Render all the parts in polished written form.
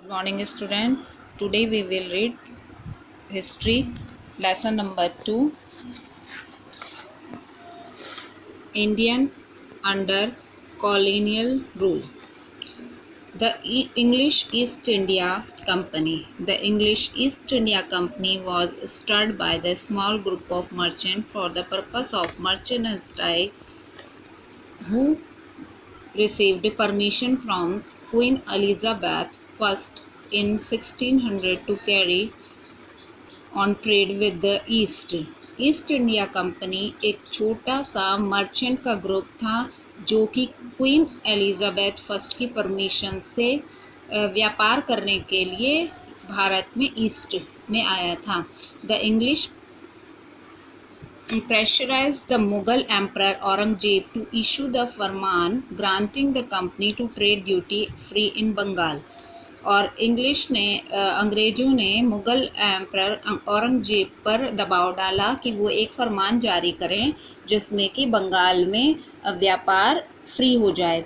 Morning student. Today we will read history lesson number 2, Indian under colonial rule. The English East India Company. The English East India Company was started by the small group of merchants for the purpose of merchandise who received permission from Queen Elizabeth I in 1600 to carry on trade with the east. East India company एक छोटा सा merchant का group था जो कि queen Elizabeth first की permission से व्यापार करने के लिए भारत में ईस्ट में आया था। The English pressurized the Mughal Emperor Aurangzeb to issue the Farman granting the company to trade duty free in Bengal। और इंग्लिश ने अंग्रेज़ों ने मुग़ल एम्परर औरंगजेब पर दबाव डाला कि वो एक फरमान जारी करें जिसमें कि बंगाल में व्यापार फ्री हो जाए।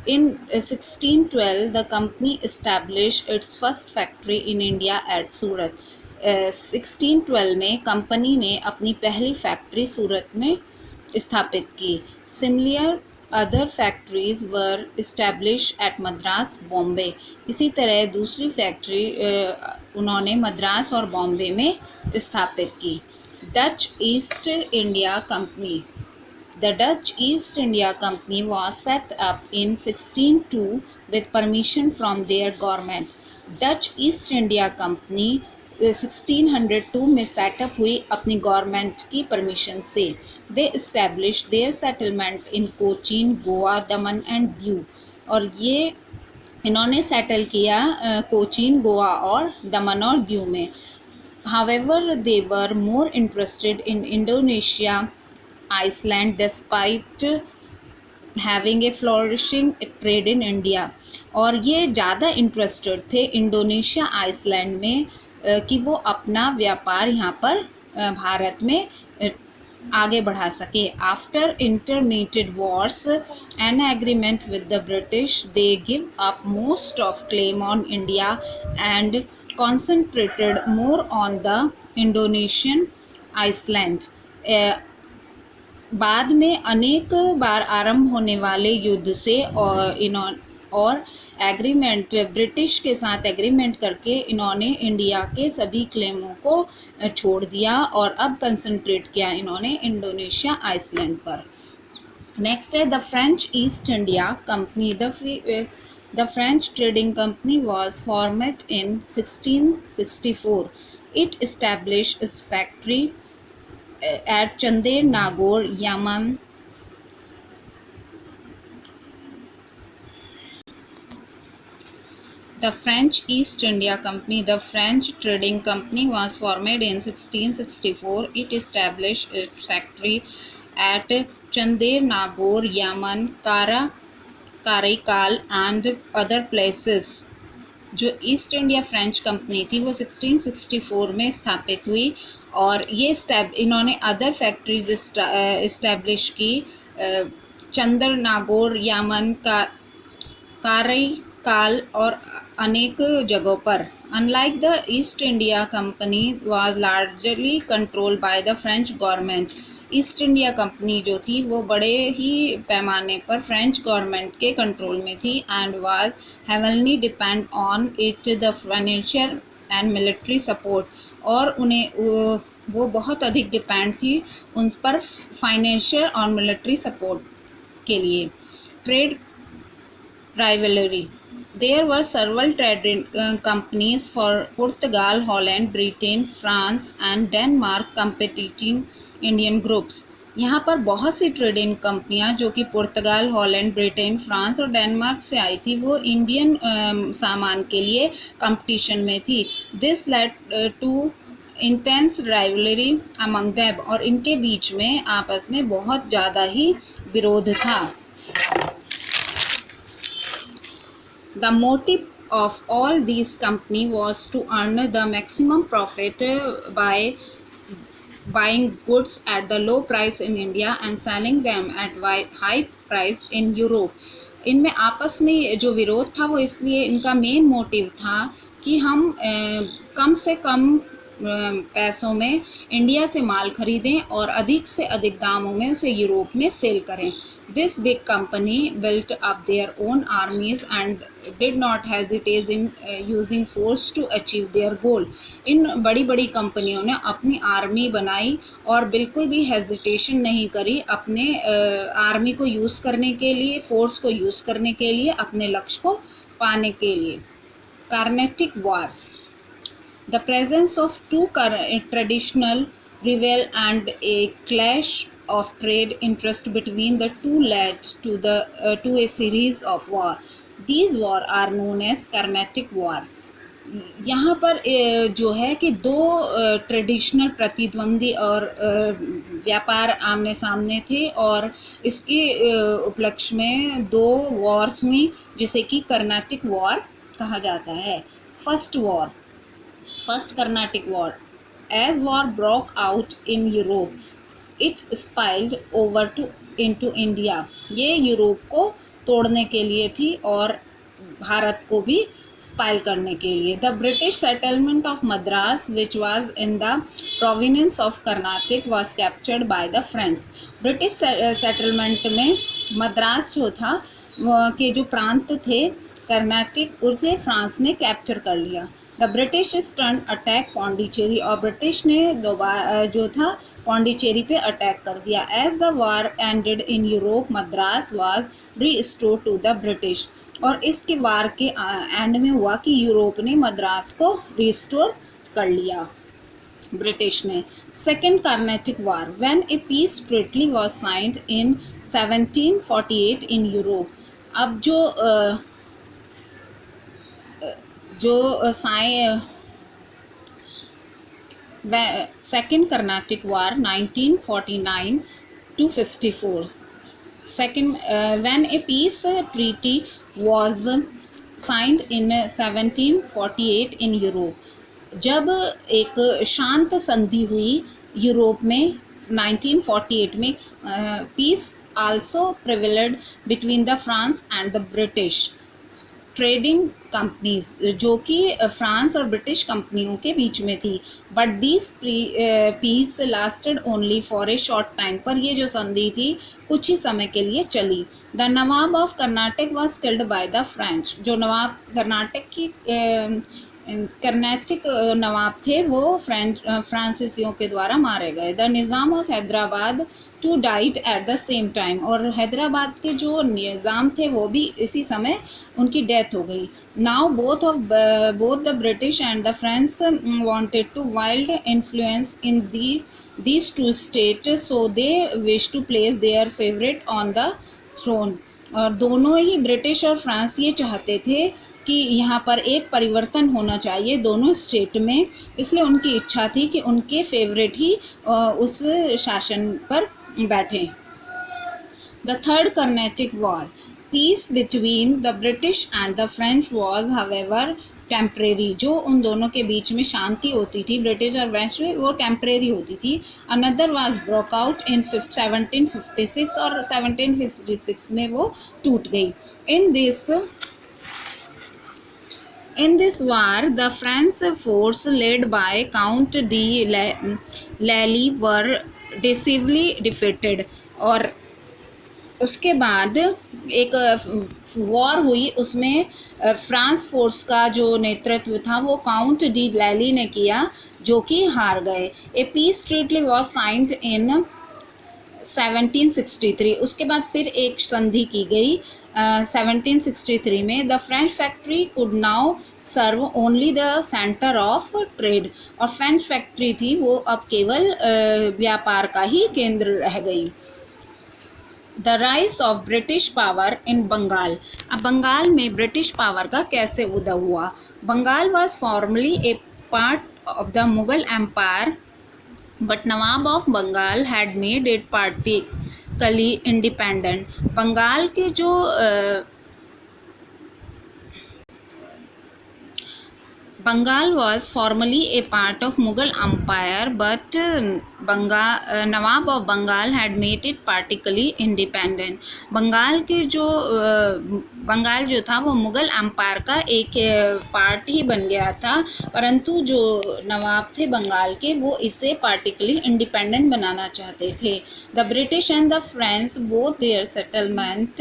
In 1612 the company established its first factory in India at सूरत। 1612 में कंपनी ने अपनी पहली फैक्ट्री सूरत में स्थापित की। सिमिलर अदर फैक्ट्रीज वर इस्टेब्लिश एट मद्रास बॉम्बे। इसी तरह दूसरी फैक्ट्री उन्होंने मद्रास और बॉम्बे में स्थापित की। Dutch east India company. The Dutch East India Company was set up in 1602 with permission from their government. Dutch East India Company 1602 में सेटअप हुई अपनी गवर्नमेंट की परमिशन से। They established their settlement in Cochin, Goa, Daman and Diu. और ये इन्होंने settle किया कोचीन, गोवा और दमन और दीव में। However, they were more interested in Indonesia, Iceland despite having a flourishing trade in India। और ये ज़्यादा इंटरेस्टेड थे इंडोनेशिया, आइसलैंड में कि वो अपना व्यापार यहाँ पर भारत में आगे बढ़ा सके। After intermediate wars an agreement with the British they give up most of claim on India and concentrated more on the Indonesian island. बाद में अनेक बार आरंभ होने वाले युद्ध से और एग्रीमेंट ब्रिटिश के साथ एग्रीमेंट करके इन्होंने इंडिया के सभी क्लेमों को छोड़ दिया और अब कंसंट्रेट किया इन्होंने इंडोनेशिया, आइसलैंड पर। नेक्स्ट है the French east India company. The French trading company was formed in 1664। It established it's factory at Chandler Nagore, Yemen। The French East India Company, the French trading company, was formed in 1664. It established its factory at Chandler Nagore, Yemen, Karaikal and other places। जो east India French company थी वो 1664 में स्थापित हुई और ये इन्होंने other factories establish की चंदर नागौर, यमन, काराईकाल और अनेक जगहों पर। Unlike the east India company was largely controlled by the French government. East India company जो थी वो बड़े ही पैमाने पर फ्रेंच गवर्नमेंट के कंट्रोल में थी and was heavenly depend on it the financial and military support. और उन्हें वो बहुत अधिक डिपेंड थी उन पर फाइनेंशियल और मिलिट्री सपोर्ट के लिए। Trade rivalry. There were several trading companies for Portugal, Holland, Britain, France and Denmark competing Indian groups। यहाँ पर बहुत सी ट्रेडिंग कंपनियाँ जो कि पुर्तगाल, हॉलैंड, ब्रिटेन, फ्रांस और डेनमार्क से आई थी वो इंडियन सामान के लिए कंपटीशन में थी। This led to intense rivalry among them. और इनके बीच में आपस में बहुत ज़्यादा ही विरोध था। The motive of all these companies was to earn the maximum profit by buying goods at the low price in India and selling them at high price in Europe। इनमें आपस में जो विरोध था वो इसलिए इनका मेन मोटिव था कि हम कम से कम पैसों में इंडिया से माल खरीदें और अधिक से अधिक दामों में उसे यूरोप में सेल करें। This big company built up their own armies and did not hesitate in using force to achieve their goal. इन बड़ी बड़ी कंपनियों ने अपनी आर्मी बनाई और बिल्कुल भी हेजिटेशन नहीं करी अपने आर्मी को यूज़ करने के लिए, फोर्स को यूज़ करने के लिए, अपने लक्ष्य को पाने के लिए। Carnatic wars, the presence of two traditional rival and a clash of trade interest between the two led to a series of war. These war are known as Carnatic war. यहाँ पर जो है कि दो ट्रेडिशनल प्रतिद्वंदी और व्यापार आमने सामने थे और इसके उपलक्ष्य में दो वॉर्स हुई जिसे कि कर्नाटिक वॉर कहा जाता है। First Carnatic War. As war broke out in Europe, it spilled over into India. ये यूरोप को तोड़ने के लिए थी और भारत को भी स्पाइल करने के लिए। The British settlement of Madras, which was in the province of Carnatic, was captured by the French. British settlement में मद्रास जो था के जो प्रांत थे कर्नाटिक, उसे फ्रांस ने कैप्चर कर लिया। The British turn attack Pondicherry, और ब्रिटिश ने दोबारा जो था पौंडीचेरी पे अटैक कर दिया। As the war ended in Europe, Madras was restore to the British, और इसके वार के एंड में हुआ कि यूरोप ने मद्रास को रिस्टोर कर लिया ब्रिटिश ने। Second Carnatic war, when a peace treaty was signed in 1748 in Europe. अब second Carnatic war 1949 to 54. Second, when a peace treaty was signed in 1748 in Europe, जब एक शांत संधि हुई यूरोप में 1948 में, peace also prevailed between the France and the British trading companies, जो कि फ्रांस और ब्रिटिश कंपनियों के बीच में थी। But this peace lasted only for a short time, पर ये जो संधि थी कुछ ही समय के लिए चली। The Nawab of Karnataka was killed by the French, जो नवाब कर्नाटिक नवाब थे वो फ्रांसीसियों के द्वारा मारे गए। The Nizam of Hyderabad too died at the same time, और हैदराबाद के जो निज़ाम थे वो भी इसी समय उनकी डेथ हो गई। Now both the British and the French wanted to wield influence in these two states, so they wish to place their favorite on the throne। और दोनों ही ब्रिटिश और फ्रांस ये चाहते थे कि यहाँ पर एक परिवर्तन होना चाहिए दोनों स्टेट में, इसलिए उनकी इच्छा थी कि उनके फेवरेट ही उस शासन पर बैठे। The third Carnatic war, peace between the British and the French was however temporary, जो उन दोनों के बीच में शांति होती थी ब्रिटिश और फ्रेंच में, वो टेम्परेरी होती थी। Another was broke out in 1756, और 1756 में वो टूट गई। In this war, the French force led by Count de Lally were decisively defeated, और उसके बाद एक वॉर हुई, उसमें फ्रांस फोर्स का जो नेतृत्व था वो काउंट डी लैली ने किया, जो कि हार गए। A peace treaty was signed in 1763, उसके बाद फिर एक संधि की गई 1763 में। The French factory could now serve only the centre of trade, और फ्रेंच फैक्ट्री थी वो अब केवल व्यापार का ही केंद्र रह गई। The rise of British power in Bengal, अब बंगाल में ब्रिटिश पावर का कैसे उदय हुआ। Bengal was formerly a part of the Mughal empire, but Nawab of Bengal had made it politically independent। Bengal के जो Bengal was formerly a part of Mughal Empire, but Nawab of Bengal had made it particularly independent. Bengal जो था वो Mughal empire का एक part ही बन गया था, परंतु जो नवाब थे बंगाल के वो इसे पार्टिकुलरली इंडिपेंडेंट बनाना चाहते थे. The British and the French both their settlement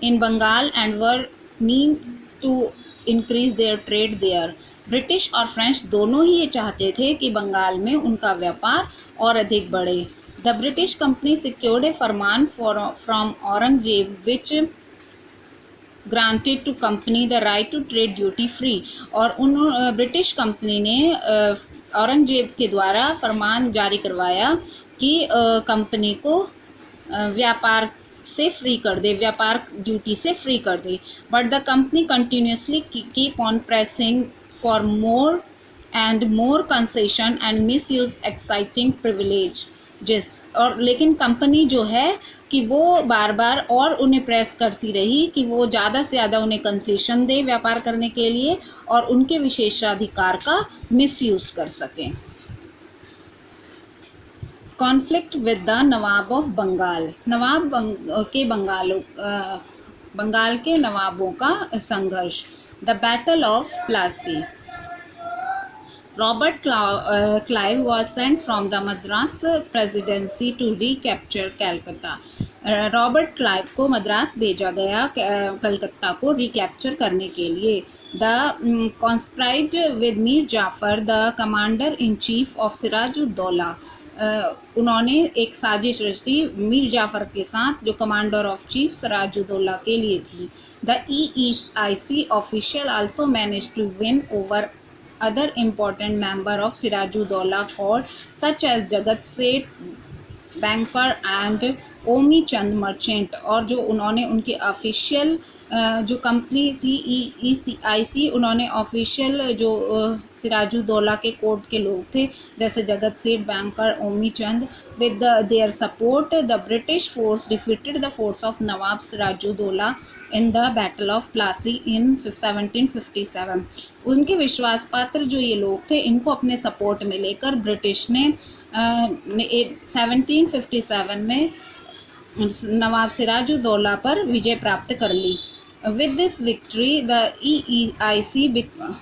in Bengal and were need to increase their trade there. British और फ्रेंच दोनों ही ये चाहते थे कि बंगाल में उनका व्यापार और अधिक बढ़े. The British company secured a farman from Aurangzeb which granted to company the right to trade duty free. और उन ब्रिटिश कंपनी ने औरंगजेब के द्वारा फरमान जारी करवाया कि कंपनी को व्यापार से फ्री कर दे, व्यापार ड्यूटी से फ्री कर दे. But the company continuously keep on pressing for more and more concession and misuse exciting privilege. और लेकिन कंपनी जो है कि वो बार बार और उन्हें प्रेस करती रही कि वो ज़्यादा से ज़्यादा उन्हें कंसेशन दे व्यापार करने के लिए और उनके विशेषाधिकार का मिसयूज़ कर सकें. Conflict with the Nawab of Bengal. Bengal के नवाबों का संघर्ष. The battle of Plassey. Robert Clive was sent from the Madras presidency to recapture Calcutta. Robert Clive को मद्रास भेजा गया कलकत्ता को रिकैप्चर करने के लिए. The conspired with Mir Jafar the commander in chief of Sirajuddaula. उन्होंने एक साजिश रची मीर जाफ़र के साथ जो कमांडर ऑफ चीफ सिराजुद्दौला के लिए थी. The EEIC official also managed to win over other important member of Sirajuddaulah court such as Jagat Seth banker and Omi Chand merchant. और जो उन्होंने उनकी ऑफिशियल जो कंपनी थी EEIC उन्होंने ऑफिशियल जो सिराजुद्दौला के कोर्ट के लोग थे जैसे Jagat Seth, banker, Omi Chand. With their support the British force defeated the force of nawab Siraj-ud-Daulah in the battle of Plassey in 1757. उनके विश्वास पात्र जो ये लोग थे इनको अपने सपोर्ट में लेकर ब्रिटिश ने 1757 में नवाब सिराजुद्दौला पर विजय प्राप्त कर ली. With this victory the EEIC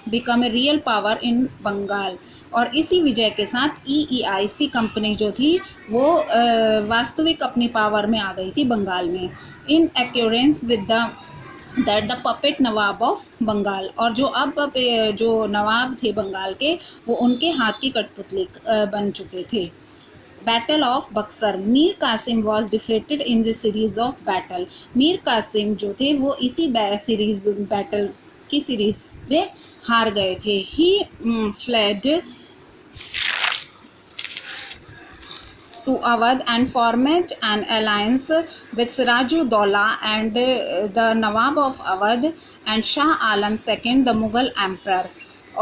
become a real power in Bengal. और इसी विजय के साथ EEIC कंपनी जो थी वो वास्तविक अपनी पावर में आ गई थी बंगाल में. In assurance with the puppet nawab of Bengal. और जो अब जो नवाब थे बंगाल के वो उनके हाथ की कठपुतली बन चुके थे. Battle of Buxar. Mir Qasim was defeated in the series of battle. Mir Qasim जो थे वो इसी बैटल की सीरीज में हार गए थे. ही fled to Awadh and formed an alliance with Sirajuddaulah and the Nawab of Awadh and Shah Alam II, the Mughal Emperor.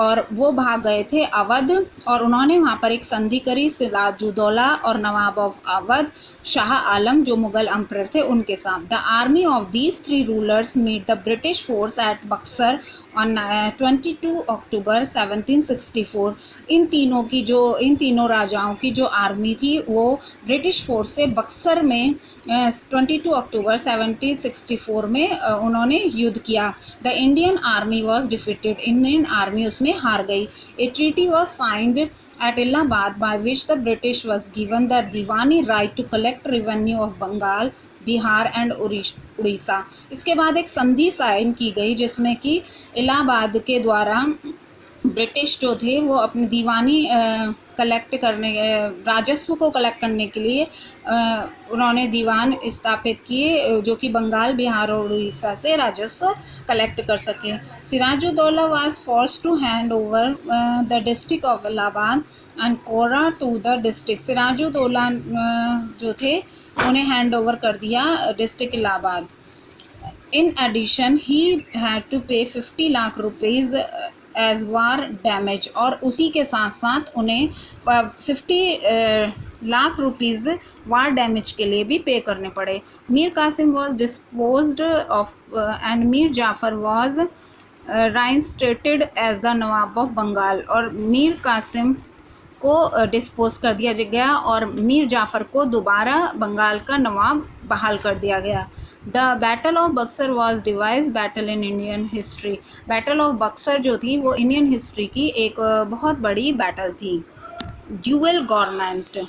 और वो भाग गए थे अवध और उन्होंने वहाँ पर एक संधि करी सिराजुद्दौला और नवाब ऑफ अवध शाह आलम जो मुग़ल अम्परर थे उनके साथ. The army of these three rulers meet the British force at Buxar on 22 October 1764. इन तीनों राजाओं की जो आर्मी थी वो ब्रिटिश फोर्स से बक्सर में 22 अक्टूबर 1764 में उन्होंने युद्ध किया. The Indian army was defeated. Indian army उसमें हार गई. A treaty was signed at Allahabad by which the British was given the Diwani right to collect revenue of Bengal, Bihar and Orissa. इसके बाद एक संधि साइन की गई जिसमें कि इलाहाबाद के द्वारा ब्रिटिश जो थे वो अपनी दीवानी कलेक्ट करने राजस्व को कलेक्ट करने के लिए उन्होंने दीवान स्थापित किए जो कि बंगाल, बिहार और उड़ीसा से राजस्व कलेक्ट कर सकें. Sirajuddaula was forced to hand over the district of Allahabad and Kora to the district. Sirajuddaula जो थे उन्हें हैंड ओवर कर दिया district Allahabad. In addition he had to pay 50 lakh rupees as war damage. और उसी के साथ साथ उन्हें 50 लाख रुपीज़ वार डैमेज के लिए भी पे करने पड़े. Mir Qasim was disposed of and Mir Jafar was reinstated as the Nawab of Bengal, और मीर कासिम को डिस्पोज कर दिया गया और मीर जाफ़र को दोबारा बंगाल का नवाब बहाल कर दिया गया। The battle of Buxar was device battle in Indian history. Battle of Buxar जो थी वो इंडियन हिस्ट्री की एक बहुत बड़ी बैटल थी। Dual government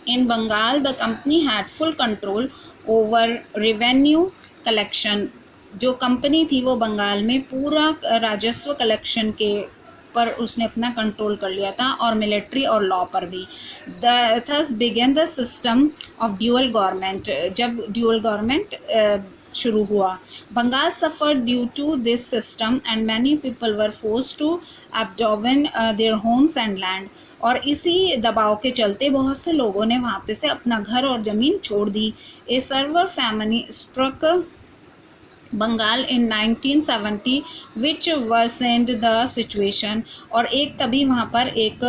in Bengal, the company had full control over revenue collection. जो कंपनी थी वो बंगाल में पूरा राजस्व कलेक्शन के पर उसने अपना कंट्रोल कर लिया था, और मिलिट्री और लॉ पर भी। Thus began the system of dual government. जब ड्यूअल गवर्नमेंट शुरू हुआ, Bengal suffer due to this system and many people were forced to abandon their homes and land. और इसी दबाव के चलते बहुत से लोगों ने वहाँ पे से अपना घर और ज़मीन छोड़ दी। A severe famine struck Bengal in 1970 which worsened the situation. और एक तभी वहाँ पर एक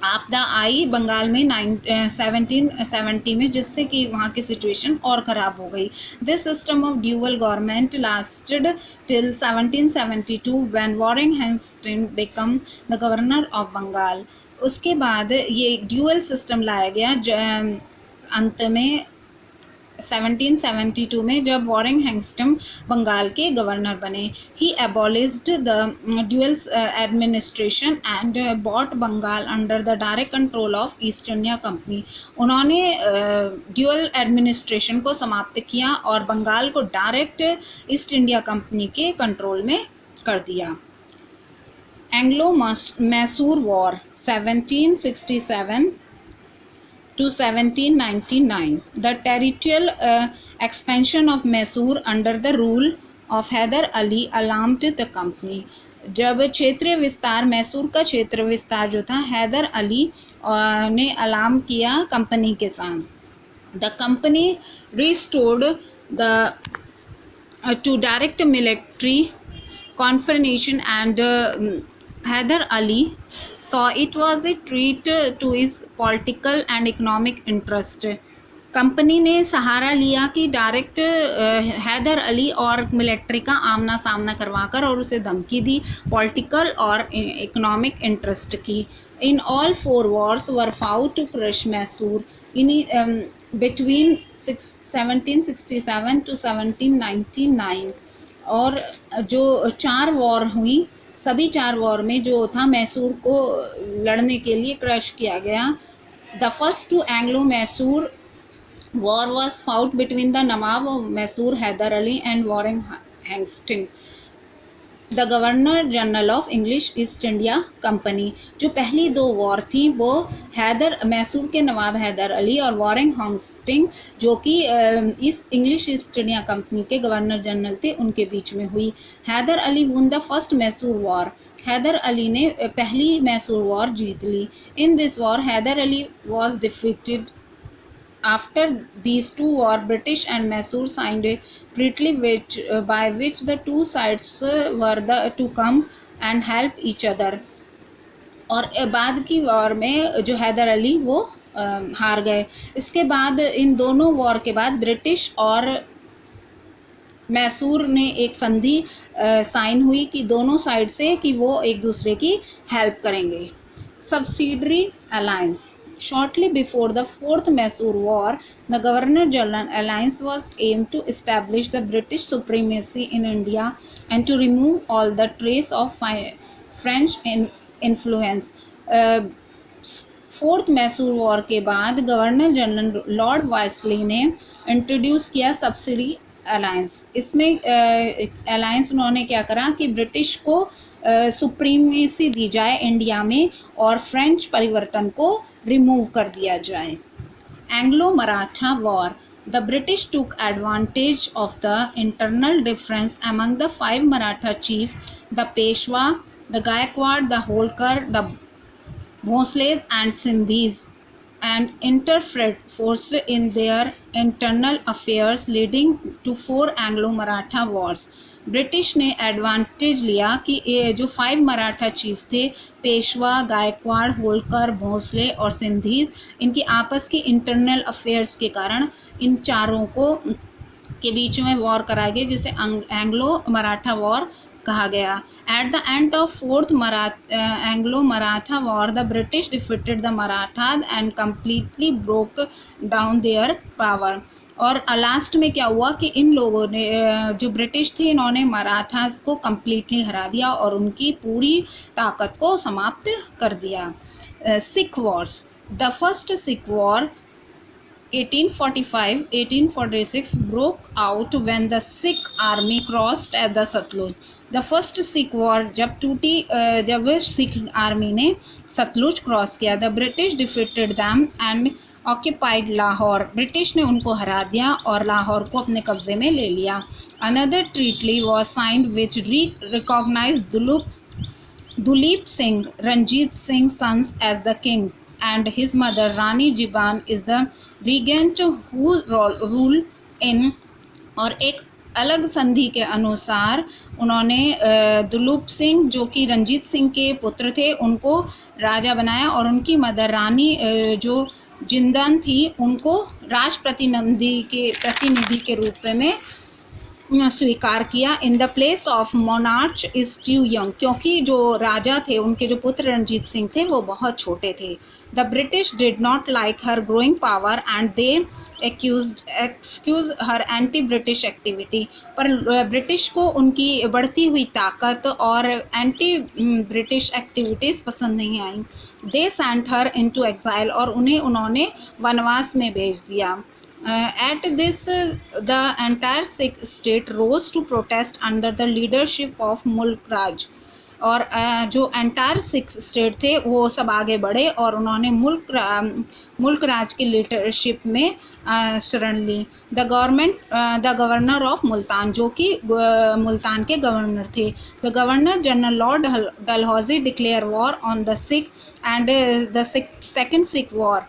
आपदा आई बंगाल में 1770 में, जिससे कि वहाँ की सिचुएशन और ख़राब हो गई। This system of dual government lasted till 1772 when Warren Hastings become the governor of Bengal. उसके बाद ये ड्यूअल सिस्टम लाया गया अंत में 1772 में, जब वॉरेन हेस्टिंग्स बंगाल के गवर्नर बने। He abolished the dual administration and bought Bengal under the direct control of East India Company. उन्होंने ड्यूअल एडमिनिस्ट्रेशन को समाप्त किया और बंगाल को डायरेक्ट ईस्ट इंडिया कंपनी के कंट्रोल में कर दिया। Anglo Mysore war 1767 to 1799. The territorial expansion of Mysore under the rule of Hyder Ali alarmed the company. जब क्षेत्रीय विस्तार, मैसूर का क्षेत्र विस्तार जो था, हैदर अली ने अलार्म किया कंपनी के साथ। The company restored the to direct military confrontation and Hyder Ali saw it was a treat to his political and economic interest. Company ने सहारा लिया कि डायरेक्ट हैदर अली और मिलिट्री का आमना सामना करवाकर और उसे धमकी दी पॉलिटिकल और इकोनॉमिक इंटरेस्ट की। In all 4 wars were fought to crush Mysore in between 1767 to 1799। और जो 4 वॉर हुई, सभी 4 वॉर में जो था मैसूर को लड़ने के लिए क्रश किया गया। The first 2 Anglo Mysore war was fought between the Nawab of Mysore Hyder Ali and Warren Hastings, the governor general of English East India company. जो पहली 2 वॉर थी वो मैसूर के नवाब हैदर अली और वॉरेन हेस्टिंग्स जो कि इस इंग्लिश ईस्ट इंडिया कंपनी के गवर्नर जनरल थे, उनके बीच में हुई। Hyder Ali won the first Mysore war. Hyder Ali ने पहली मैसूर वॉर जीत ली। In this war Hyder Ali was defeated. After these 2 wars, British and Mysore signed a treaty by which the 2 sides were to come and help each other. और बाद की वॉर में जो हैदर अली वो हार गए। इसके बाद इन दोनों वॉर के बाद ब्रिटिश और मैसूर ने एक संधि साइन हुई कि दोनों साइड से कि वो एक दूसरे की हेल्प करेंगे। Subsidiary alliance. Shortly before the 4th Mysore War, the Governor-General Alliance was aimed to establish the British supremacy in India and to remove all the trace of French influence. 4th Mysore war के बाद governor general Lord wisely ने introduce किया subsidy alliance. इसमें alliance उन्होंने क्या करा कि British को सुप्रीमेसी दी जाए इंडिया में और फ्रेंच परिवर्तन को रिमूव कर दिया जाए। Anglo Maratha war. The British took advantage of the internal difference among the 5 Maratha chief, the Peshwa, the Gaikwad, the Holkar, the Bhonsles and Scindias, and interfered in their internal affairs leading to 4 Anglo-Maratha wars. British ने advantage लिया कि ये जो 5 Maratha chief थे, पेशवा, गायकवाड़, होलकर, भोसले और Sindhis, इनकी आपस की इंटरनल अफेयर्स के कारण इन चारों को के बीच में वॉर करा गया, जिसे एंग्लो मराठा वॉर कहा गया। At the end of fourth Anglo Maratha war the British defeated the Marathas and completely broke down their power. और लास्ट में क्या हुआ कि इन लोगों ने जो ब्रिटिश थे, इन्होंने मराठास को कम्प्लीटली हरा दिया और उनकी पूरी ताकत को समाप्त कर दिया। Sikh Wars. The first Sikh war 1845-1846 broke out when the Sikh army crossed at the Satluj. The first Sikh war जब सिख आर्मी ने सतलुज क्रॉस किया, the British defeated them and occupied Lahore. British ने उनको हरा दिया और लाहौर को अपने कब्जे में ले लिया। Another treaty was signed which recognise Duleep Singh Ranjit Singh sons as the king and his mother Rani Jiban is the regent who rule in। और एक अलग संधि के अनुसार उन्होंने दुलीप सिंह जो कि रंजीत सिंह के पुत्र थे उनको राजा बनाया और उनकी मदर रानी जो जिंदन थी उनको राज प्रतिनिधि के रूप में स्वीकार किया। In the place of monarch is too young, क्योंकि जो राजा थे उनके जो पुत्र रंजीत सिंह थे वो बहुत छोटे थे। The British did not like her growing power and they excuse her anti British activity. पर ब्रिटिश को उनकी बढ़ती हुई ताकत और एंटी ब्रिटिश एक्टिविटीज़ पसंद नहीं आई। They sent her into exile, और उन्होंने वनवास में भेज दिया। At this, the entire Sikh state rose to protest under the leadership of Mulk Raj। और जो एंटायर सिख स्टेट थे वो सब आगे बढ़े और उन्होंने मुल्क राज की लीडरशिप में शरण ली। द गवर्नर ऑफ मुल्तान, जो कि मुल्तान के गवर्नर थे, the governor general Lord Dalhousie declare war on the Sikh and the second Sikh war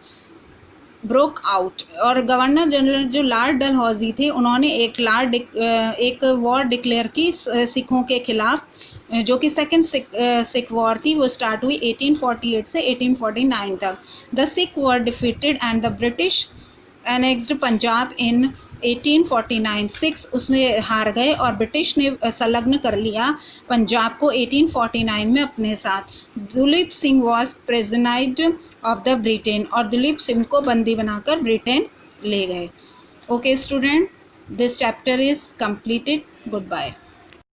broke out. और गवर्नर जनरल जो लॉर्ड डलहौजी थे उन्होंने एक वॉर डिक्लेयर की सिखों के खिलाफ, जो कि सेकेंड सिख वॉर थी। वो स्टार्ट हुई 1848 से 1849 तक। The Sikh war defeated and the British annexed Punjab in 1849। Sikh उसमें हार गए और ब्रिटिश ने संलग्न कर लिया पंजाब को 1849 में अपने साथ। Duleep Singh was imprisoned of the Britain, और दुलीप सिंह को बंदी बनाकर ब्रिटेन ले गए। Okay student, this chapter is completed. Good bye.